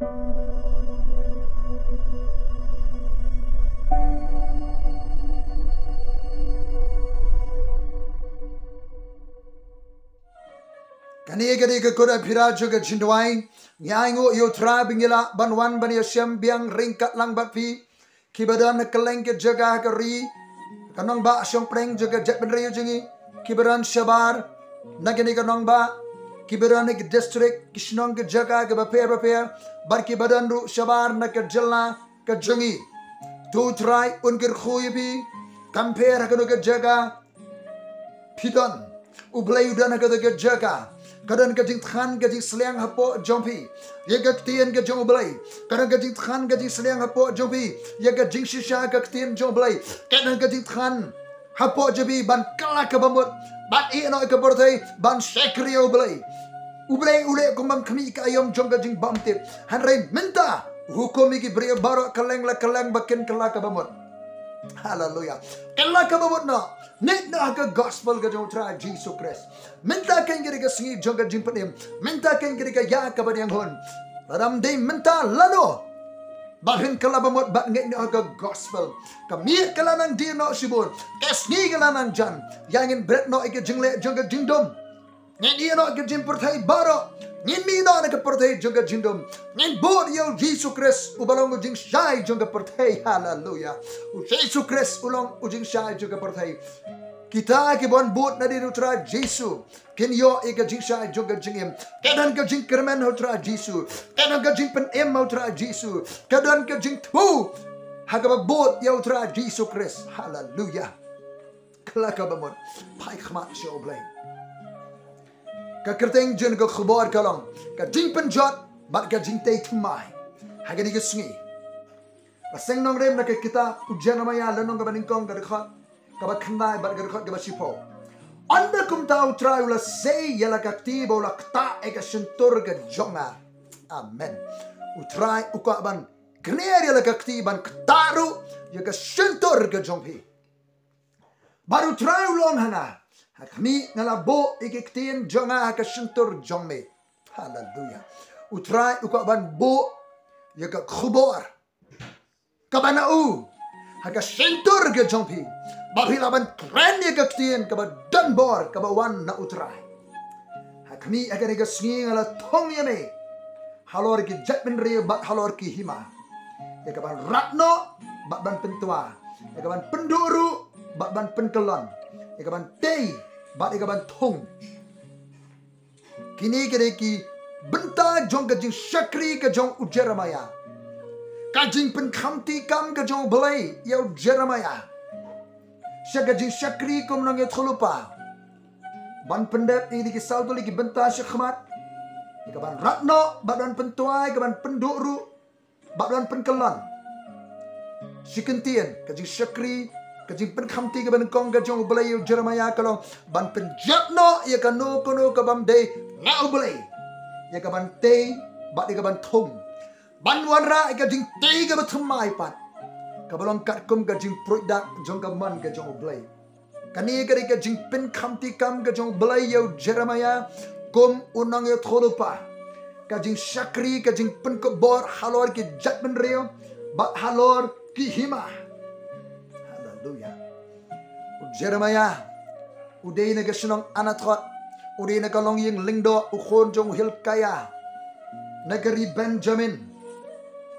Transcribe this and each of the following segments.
Kani gadi ke Kut-Apphira juga jindwai nyango U Trai bingila banwan bani syam biang ringkat lang batpi kibadan keleng ke jaga keri kanong ba syong preng juga jet bynriew jingi kibadan syabar nagani kanong ba kibadan ke district kisnong ke jaga ke baper bar kibadan ru syabar nak ke jella ke jingi U Trai unkir khuibi compare kanu ke jaga pynduh U Blei udan ke jaga kadang ke jingkhan ke jing seliang hapo jompi ya ke ktien ke jong Blei kadang ke jingkhan ke jing seliang hapo jompi ya ke jing shisha ke ktien jong Blei kadang ke jingkhan hapo jabi ban kala ke bamut ban ino ke bortai ban shakri U Blei ule kumbang khmih ke ayam jong ke jing bamtip hanrein minta hukum iki beri barok keleng la keleng bakin kala ke bamut haleluya kala ke bamut no nek dah ke gospel ke jong Trai Jesus Christ minta kan kira ke sengi jong ke jingpynkhamti minta kan kira ke ya ke bani hon dalam day minta lalu bahin kala bamut bat nek dah ke gospel kami kala nang dia no sibur ke sengi kala nang jan yang in bread no ke jingle jong ke jingdom nek dia no ke jingpertai baro nek mi no ke pertai jong ke jingdom nek bod yo Jesus Christ ubalong jing shai jong ke pertai haleluya Jesus Christ ulong ujing shai jong ke pertai kita ke bon bot na di nutra Jesu ken yo e ke jing shai jong ke jingim kadan ke jing kermen nutra Jesu kadan ke jing pen em nutra Jesu kadan ke jing tu hagaba bot yo nutra Jesus Christ haleluya kelaka bamot pai khmat show Blei ka kerteng jen ke khabar kalong ka jingpynjot bat ka jingtei thymmai hagani ke sngi baseng nong rem na ke kita U Jeremaïah lanong ka baningkong ka dekhot kaba kane bat gerkhot kaba sipo anda kumta U Trai ula sei yala kaktibo ula ktah eka shyntur ke jonga amen U Trai uka ban kner yala kaktiban ktaru ya ke shyntur ke jongpi baru Trai ulong hana khmih ngala bo eke ktien jonga ke shyntur jongme haleluya U Trai uka ban bo ya ke khubor kabana u haka shyntur ke jongpi Babila ban kren ye ktien kaba danbor kaba wan na U Trai hakmi agar ke sngi ngala thung ye me halor ki bynriew bat halor ki hima ya kaban ratno bat ban pyntwa ya kaban pynduh bat ban pynkyllon ya kaban tei bat ya kaban thung kini kere ki benta jong ke jing shakri ke jong U Jeremaïah ka jingpynkhamti kam ke jong Blei ya U Jeremaïah Syaka jing shakri kum nang yat khulupa ban pendep ini kisau tu lagi benta syakmat ikaban ratno badan pyntwa ikaban pynduh badan pynkyllon sikentien ka jing shakri ka jing pynykhamti ka ban kong ka jong U Blei U Jeremaïah kalong ban pynjot no ya ka no kono ka bymdei na U Blei ya ka ban tei bat ka ban thung ban wanra ka jing tei ka thymmai pat kabalong katkum ka jing produk jong ka man ka jong U Blei kani ka ka jing jingpynkhamti kam ka jong U Blei U Jeremaïah kum unang yo tholupa ka jing shakri ka jing pynkobor halor ki bynriew bat halor ki hima haleluya U Jeremaïah udei na ka shnong anathot udei na ka long ying lingdo u khon jong hilkaya nagari Benjamin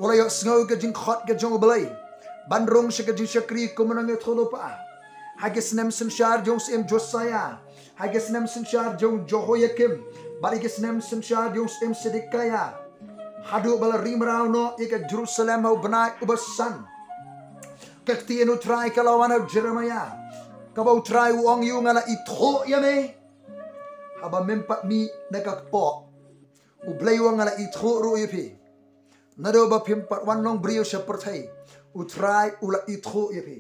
wala yo sngo ka jingkhot ka jong U Blei Bandrong syaka jing shakri kumunang yat khulupa hagis nem senshar jong sem Josiah hagis nem senshar jong Jehoiakim barigis nem senshar jong sem Sedekaya hadu bala rimrau no ika Jerusalem au benai ubasan kaktien U Trai kalawan U Jeremaïah kabau Trai uang yu ngala itho yame haba mempat mi nakakpo U Blei uang ngala itho ru yipi nado ba pimpat wanong brio seperti U Trai ula itho yepi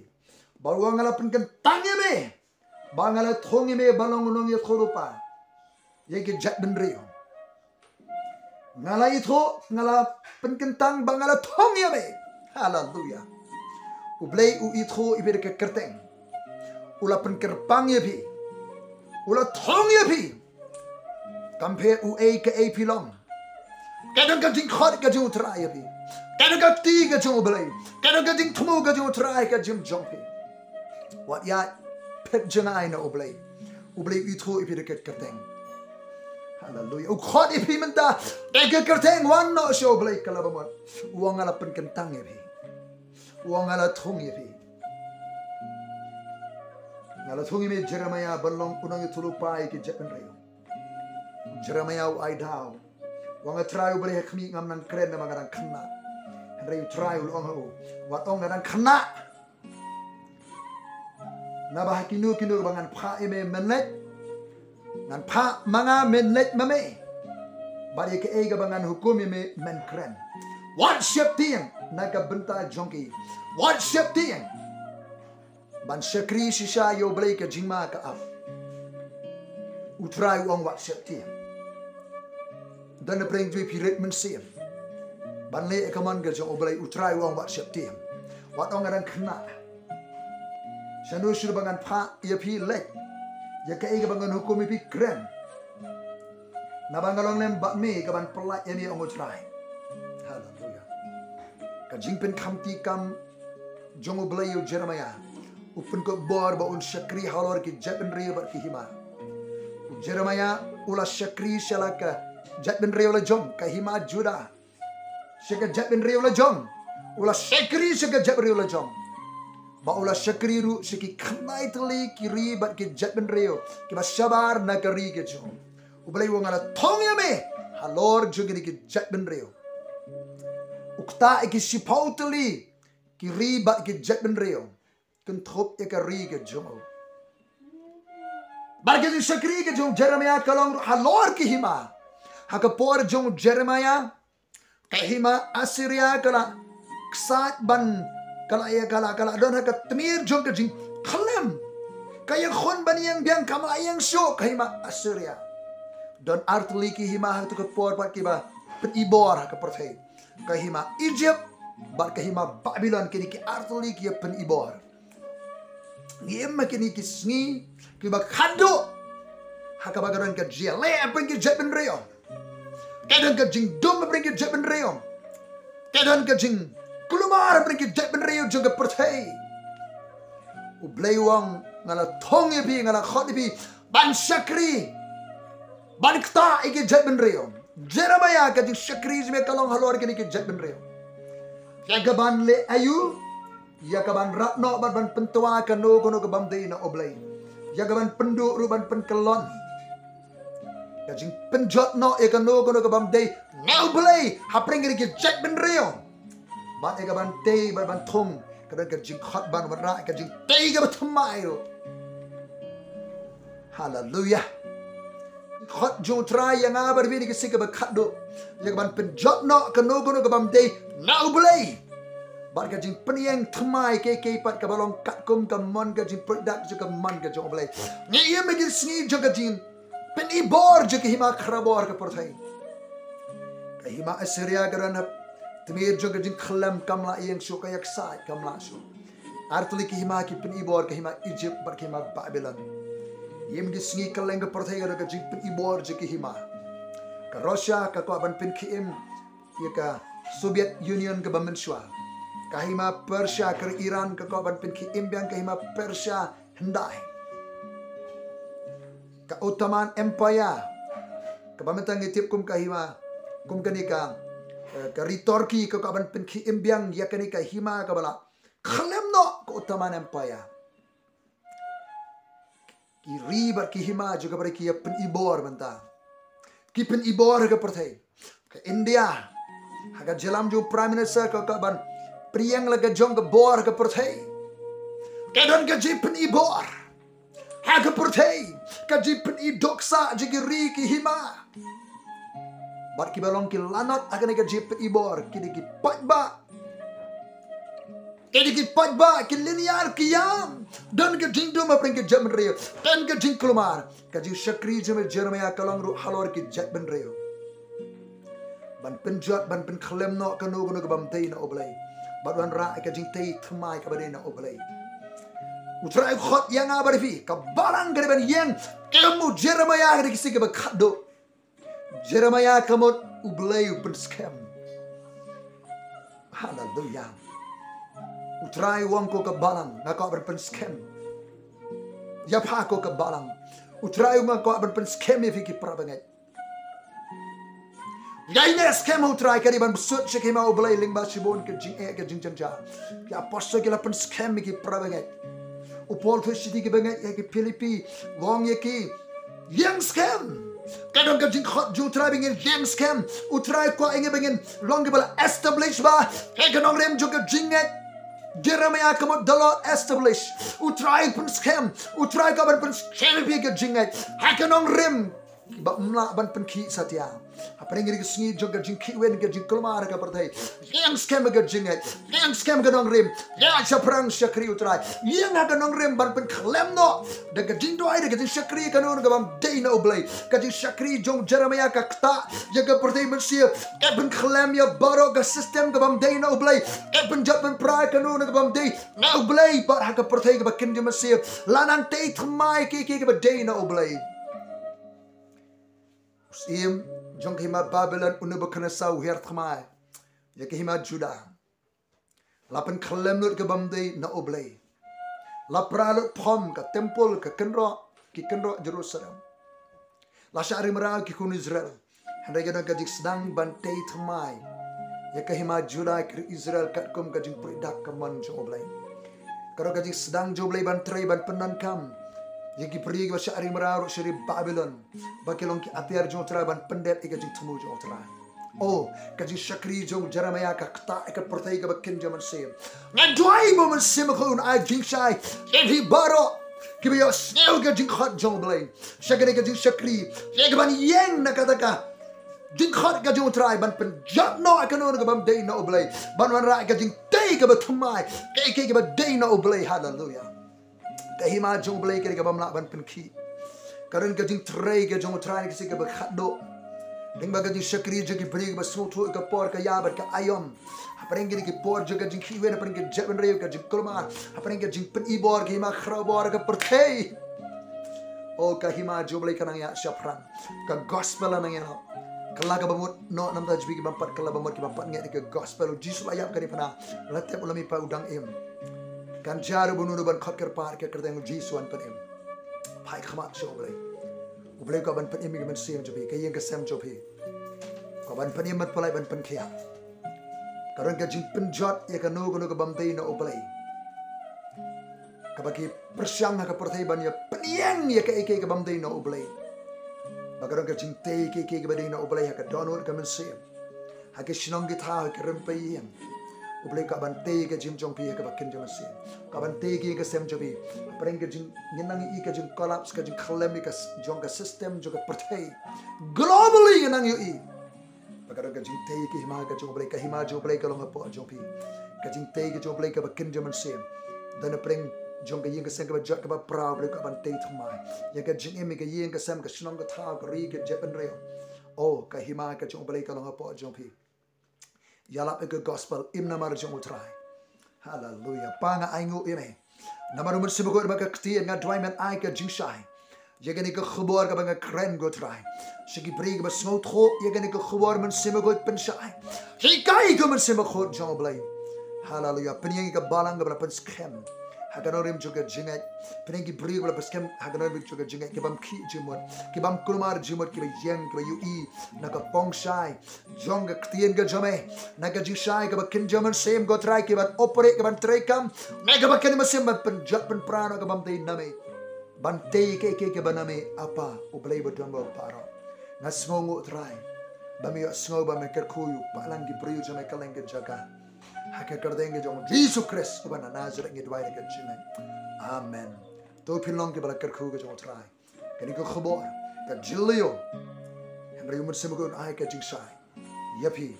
bawa ngala penkentang yeme bangala thung yeme balong nong ye khulupa ye ke jet bynriew ngala itho ngala penkentang bangala thung yeme haleluya U Blei u itho ibe ke kerteng ula penkerpang yepi ula thung yepi kampe u e ke e pilong Kadang ka jingkhot ka jing U Trai pi. Kadang ka ti ka jing U Blei. Kadang ka jing thung ka jing U Trai ka jing jong pi. Wat ya pet jengai na U Blei. U Blei itu ipi dekat kerteng. Haleluya. U khot ipi menta dekat kerteng wan no show Blei kala bamot. Uang ala penkentang ipi. Uang ala thung ipi. Ngala thung ipi Jeremiah balong unang itulupai ki jet bynriew. Jeremiah ai dau. Wang trai U Blei khmih ngam nan kren na mangarang khna. U Trai ulong ho. Wat ong ngarang khna. Na bah kinu bangan pha ime menet. Nan pha manga menet mame. Bari ke ega bangan hukum ime men kren. Wat siap tiang naga benta jongki. Wat siap tiang. Ban syakri shisha U Blei ke jingma ka af. U Trai uang wat siap tiang. Dan na preng dwi pirit mensiam. Ban le ekaman ke jong U Blei U Trai uang wat siap tiang. Wat ong ngarang khna. Sanu sudah bangan pha ia pi lek. Ya ke ega bangan hukum pi kren. Na bangalong lem bak me ka ban pelai ini ong U Trai. Haleluya. Ka jingpynkhamti kam jong U Blei U Jeremaïah. Upun ko bor ba un syakri halor ki jet bynriew ba ki hima. U Jeremaïah ula syakri syalaka jet bynriew la jong ka hima juda. Syaka jet bynriew la jong. Ula syakri syaka jet bynriew la jong. Ba ula syakri ru syaki khnai tali kiri bat ki jet bynriew ki ba sabar na kari ke jong. U Blei wong ala thong ya me halor jogi ki jet bynriew. U ktah ki sipau tali kiri bat ki jet bynriew. Kentrop ya kari ke jong. Barke di syakri ke jong Jeremiah kalong halor ki hima. Hakapor jong Jeremiah ka hima Assyria kala ksat ban kala ya kala don haka temir jong ke jing khalem kaya khon ban yang biang kama yang syo ka hima Assyria don artli ki hima tu kapor pat ki ba penibor ka perthai ka hima Egypt bat ka hima Babylon kini ki artli ki penibor ngiem kini ki sngi ki ba khado haka bagaran ka jele pen ki jet bynriew kadang ka jing dum pen ki jet bynriew kadang ka jing kulumar pen ki jet bynriew juga perthai U Blei wang ngala thong ipi ngala khot ipi ban syakri ban ktah iki jet bynriew Jeremiah ka jing syakri me kalong halor kini ki jet bynriew ya gaban le ayu ya gaban ratno ban pyntwa ka no kono ka bymdei na U Blei ya gaban pynduh ru ban pynkyllon ya jing pynjot no ya ka no kono ka bymdei na U Blei hapring ki jet bynriew ban e gaban tei ban thung kadang ka jingkhot ban warna ka jingtei ka thymmai ro. Haleluya. Khot U Trai yang abar bini ke sika ba khado ya ban pynjot no ka no kono ka bymdei na U Blei ban ka jing peniang thymmai ke pat ka balong katkum ka mon ka jing product juga man ka jong U Blei ni ia me sngi juga jing penibor juga hima khrabor ka perthai ka hima Assyria garan temir juga jing khalam kamla yang syo kayak sai kamla syo artli ki hima ki penibor ka hima Egypt bar ka hima Babylon yem gi sngi kaleng ka perthai ka jing penibor juga hima ka Russia ka ko ban pynkyllon ya ka Soviet Union ka bamenswa ka hima Persia ka Iran ka ko ban pynkyllon biang ka hima Persia Ynda ka Ottoman Empire ka bamentang itip kum ka hima kum kani ka Turki ka ban pynkyllon biang ya kani ka hima ka bala khalem no ka Ottoman Empire ki ribat ki hima juga bar ki penibor banta ki penibor ka perthai ka India haga jalam jo prime minister ka ban priang laga jong ka bor ka perthai ka don ka ji penibor haga perthai ka ji penidoksa jigi ri ki hima bat ki balong ki lanot akan ka ji penibor ki ki patba ki patba ki linear ki yam don ka jing dum apring ki jet bynriew don ka jing kulumar ka ji syakri jeme Jeremiah kalong ru halor ki jet bynriew ban pynjot ban pynkyllon no ka no ka bymdei na U Blei bat wan ra ka jingtei thymmai ka bade na U Blei U Trai khot yang abar fi ka balang ka ban yang kamu Jeremiah ka kisik ba khado Jeremiah kamot U Blei pen scam. Hallelujah. U Trai wang ko ke balang ngako pen scam. Ya pa ko ke balang. U Trai ngako pen scam e fiki prabangai. Gaya scam U Trai kari ban besut shikima U Blei ling ba shibon ke jingchanja. Ki apostle ke la pen scam ki prabangai. U Paul tu shidi ke bangai ki Philippi wang ye ki yang scam. Kadang ka jingkhot U Trai bingin yang scam. U Trai ko inge bingin long ke bala establish ba. Kanong rem juga jinget. Jeremiah kamu dalot establish. U Trai pen scam. U Trai ka ban pen scam pi ke jinget. Kanong rem ba mla ban pen ki satya. Apa yang kita sengi juga jingkut ke jingkulmar ke pertai. Yang scam ke jinget. Yang scam ke nong rim. Yang siaprang syakri U Trai. Yang ke nong rim ban pen klem no. Dan ke jingdoi ke jing syakri ke nong ke bymdei na U Blei. Ke jing syakri jong Jeremiah ke ktah. Yang ke pertai Mesir. Ke pen klem ya baru ke sistem ke bymdei na U Blei. Ke pynjot pen prai ke nong ke bymdei na U Blei. Bar ke pertai ke bakin di Mesir. Lanang tei thymai ke bymdei na U Blei. Usim jong hima Babylon unu bakana sau her thymai. Ya ke hima Judah. Lapan klem lut ke bymdei na U Blei. La pralut pom ke temple ke kenro Jerusalem. La syari merah ke kun Israel. Hendak kita kajik sedang bantai thymai. Ya ke hima Judah ke Israel katkum kajik peridak ke man jong U Blei. Kalau kajik sedang jong U Blei bantrai ban penankam. Yang pergi ke syari merah syari Babylon. Bagi long ki apiar jong Trai ban pendet ika jing temu jong Trai. Oh, kajing syakri jong Jeremiah ka ktah ika pertai ka bakin jaman sim. Ngadwai mo man sim ko un ai jing shai. Evi baro. Ki biyo sneu ka jingkhot jong U Blei. Syakri ka jing syakri. Syakri ban yang nakataka. Jingkhot ka jong Trai ban pynjot no ika no ka bymdei na U Blei. Ban wan ra ka jingtei ka thymai. Ka bymdei na U Blei. Hallelujah. Hima jong Blei ke ke bamla ban penki. Karon ke jing trai ke jong Trai ke ke khado. Ding ba ke jing syakri je ke brig ba smutu ke por ke ya ba ke ayom. Apareng ke por je ke jing khiwen apareng ke jet bynriew ke jing kulma. Apareng ke jing pen ibor ke hima khrabor ke perthei. Oh ke hima jong Blei kanang ya syapran. Ke gospel nang ya. Kala ka bamut no nam ta jbi ke bampat kala bamut ke bampat nge ke gospel Jesus ayap ke ni pana. Latep ulami pa udang im. Kan jaru bunu ban khot ker par ke kerdeng jisuan pen im pai khmat jo Blei U Blei ko ban pen im men sim jo bi ke yeng ke sem jo bi ko ban pen im mat palai ban pen khia karon ke jingpynjot ye ka no go bymdei na U Blei ka bagi persyang ka perthai ban ye penyeng ye ke bymdei na U Blei bagaron ke jingtei ke bymdei na U Blei ka donor ka men sim ha ke shinong gi tha ke rempai yeng U Blei ka bantei ke jim jong pi ke bakin jom sim ka bantei ke sem jobi apreng ke jing ngenang I ke jing collapse ke jing klem ke jong ke system jong ke perthai globally ngenang yu I bagaron ke jing tei ke hima ke jong Blei ke hima jong Blei ke long po jong pi ke jing tei ke jong Blei ke bakin jom sim dan apreng jong ke yeng ke sem ke jot ke ba pra Blei ka bantei thymai ye ke jing emi ke yeng ke sem ke shnong ke tha ke ri ke jet bynriew oh ke hima ke jong Blei ke long po jong pi yalap ke gospel im namar jong U Trai. Hallelujah. Panga aingu ime. Namar umur sibugot ba ktien nga dwaimen ai ke jingshai. Yegani ke khubor ka banga kren go Trai. Shigi brig ba snot kho yegani ke khubor men sibugot penshai. Hikai ke men sibugot jong U Blei. Hallelujah. Penyeng ke balang ke pen scam. Haganorim juga jingat. Penyeng brig ba scam haganorim juga jingat ke bam ki jimot. Ke bam kulmar jimot ke yeng ke ui na ka pongshai. Jong ke ktien ke jame. Na ka jingshai ke bakin jaman same go Trai ke ban operate ke ban trekam. Na ke bakin masim ban pynjot pen prano ke bymdei name. Bantei ke baname apa U Blei badon ba paro. Na sngongu Trai. Bami sngo ba me kerkuyu palang ki brio jame kaleng ke jaga. Hake kerdenge jong Jesus Christ ubana Nazareth ngi dwai ke jine. Amen. To pilong ke bala kerku ke jong Trai. Kani ko khobor ka jilio. Henry umur simugun ai ke jingshai. Yapi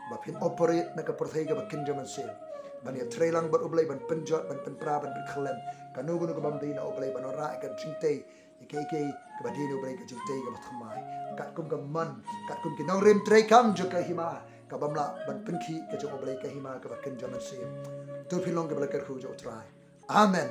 ba pin operate na ka perthai ke bakin jaman sil. Ban ya trailang bat U Blei ban pynjot ban penpra ban pynkyllon. Kanu gunu ke bymdei na U Blei ban ora ke jingtei ke ke badini U Blei ke jingtei ke thymai. Katkum ke man katkum ke nong rim trekam jo ke hima. Kabamla ban penki ke jong U Blei ke hima ke bakin jaman sim. Tu pilong ke bala kerku jo Trai. Amen.